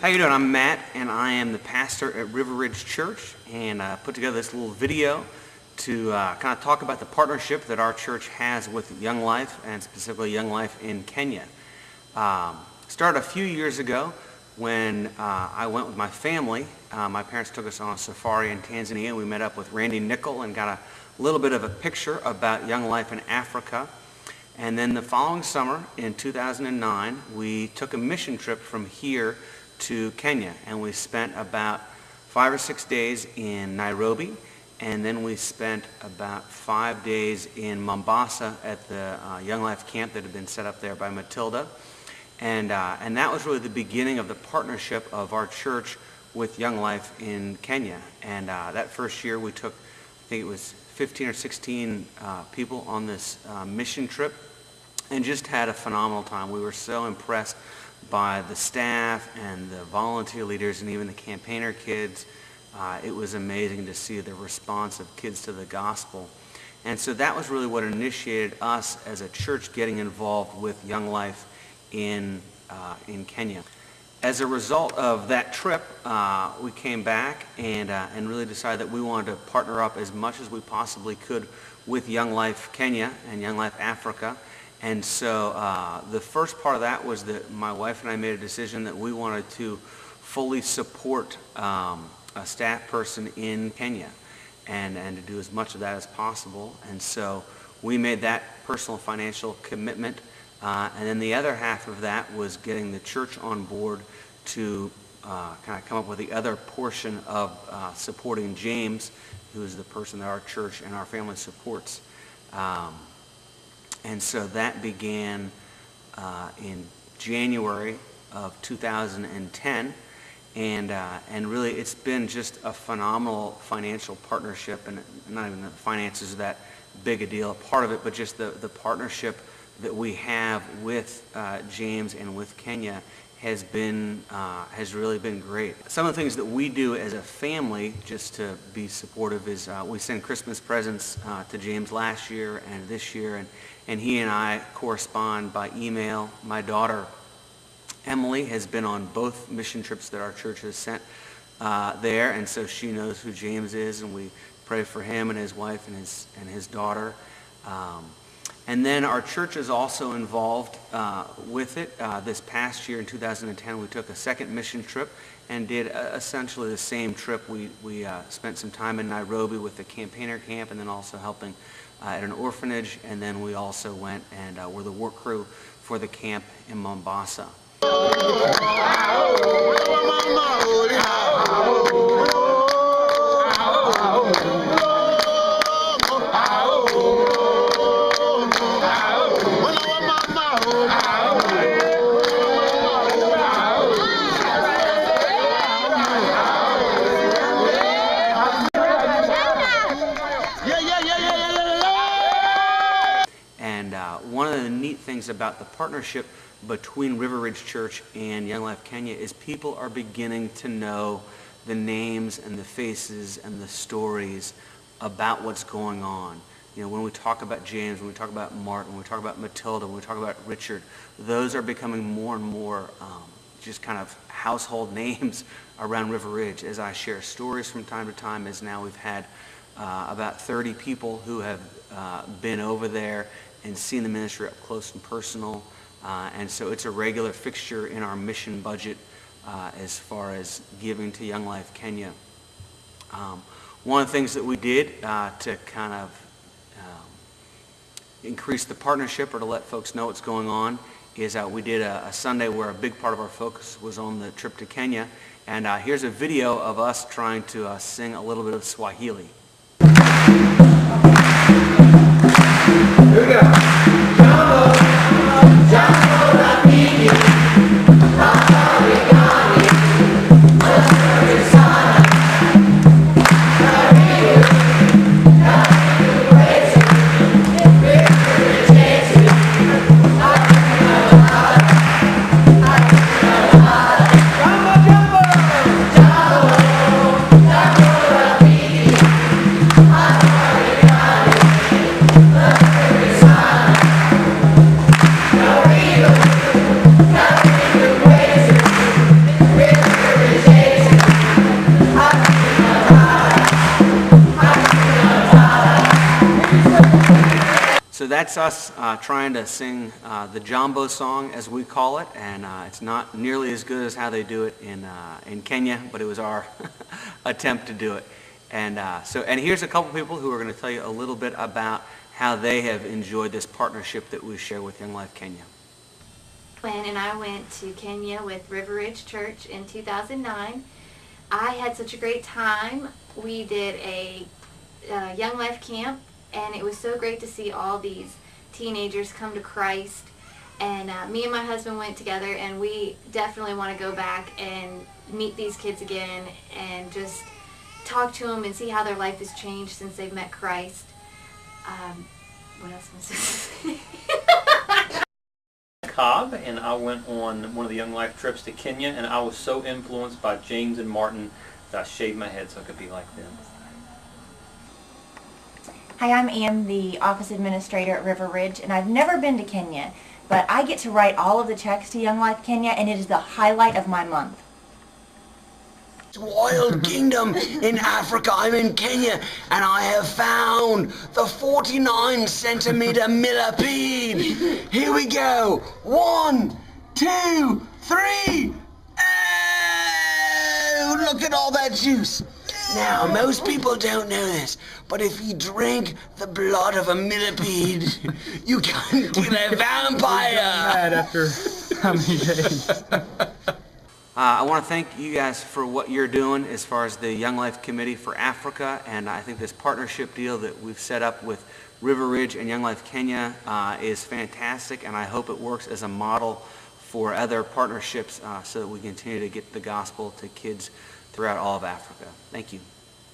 How you doing? I'm Matt, and I am the pastor at River Ridge Church, and I put together this little video to kind of talk about the partnership that our church has with Young Life, and specifically Young Life in Kenya. Started a few years ago when I went with my family. My parents took us on a safari in Tanzania. We met up with Randy Nickel and got a little bit of a picture about Young Life in Africa. And then the following summer, in 2009, we took a mission trip from here to Kenya, and we spent about 5 or 6 days in Nairobi, and then we spent about 5 days in Mombasa at the Young Life camp that had been set up there by Matilda. And that was really the beginning of the partnership of our church with Young Life in Kenya. And that first year we took, I think it was 15 or 16 people on this mission trip, and just had a phenomenal time. We were so impressed by the staff and the volunteer leaders and even the campaigner kids. It was amazing to see the response of kids to the gospel. And so that was really what initiated us as a church getting involved with Young Life in Kenya. As a result of that trip, we came back and really decided that we wanted to partner up as much as we possibly could with Young Life Kenya and Young Life Africa. And so the first part of that was that my wife and I made a decision that we wanted to fully support a staff person in Kenya and to do as much of that as possible. And so we made that personal financial commitment. And then the other half of that was getting the church on board to kind of come up with the other portion of supporting James, who is the person that our church and our family supports. And so that began in January of 2010, and really it's been just a phenomenal financial partnership, and not even the finances are that big a deal, a part of it, but just the partnership that we have with James and with Kenya has really been great. Some of the things that we do as a family just to be supportive is we send Christmas presents to James last year and this year, and he and I correspond by email. My daughter Emily has been on both mission trips that our church has sent there, and so she knows who James is, and we pray for him and his wife and his daughter. And then our church is also involved with it. This past year in 2010, we took a second mission trip and did essentially the same trip. We spent some time in Nairobi with the campaigner camp, and then also helping at an orphanage. And then we also went and were the work crew for the camp in Mombasa. One of the neat things about the partnership between River Ridge Church and Young Life Kenya is people are beginning to know the names and the faces and the stories about what's going on. You know, when we talk about James, when we talk about Martin, when we talk about Matilda, when we talk about Richard, those are becoming more and more just kind of household names around River Ridge. As I share stories from time to time, as now we've had about 30 people who have been over there and seen the ministry up close and personal. And so it's a regular fixture in our mission budget as far as giving to Young Life Kenya. One of the things that we did to kind of increase the partnership or to let folks know what's going on is we did a Sunday where a big part of our focus was on the trip to Kenya. And here's a video of us trying to sing a little bit of Swahili. So that's us trying to sing the Jambo song, as we call it, and it's not nearly as good as how they do it in Kenya, but it was our attempt to do it. And and here's a couple people who are going to tell you a little bit about how they have enjoyed this partnership that we share with Young Life Kenya. When and I went to Kenya with River Ridge Church in 2009. I had such a great time. We did a Young Life camp, and it was so great to see all these teenagers come to Christ. And me and my husband went together, and we definitely want to go back and meet these kids again and just talk to them and see how their life has changed since they've met Christ. What else am I supposed to say? Cobb, and I went on one of the Young Life trips to Kenya, and I was so influenced by James and Martin that I shaved my head so I could be like them. Hi, I'm Ann, the office administrator at River Ridge, and I've never been to Kenya, but I get to write all of the checks to Young Life Kenya, and it is the highlight of my month. Wild kingdom in Africa. I'm in Kenya, and I have found the 49 centimeter millipede. Here we go. 1, 2, 3. Oh, look at all that juice. Now, most people don't know this, but if you drink the blood of a millipede, you can kill a vampire. After how many days? I want to thank you guys for what you're doing as far as the Young Life Committee for Africa, and I think this partnership deal that we've set up with River Ridge and Young Life Kenya is fantastic, and I hope it works as a model for other partnerships so that we continue to get the gospel to kids throughout all of Africa. Thank you.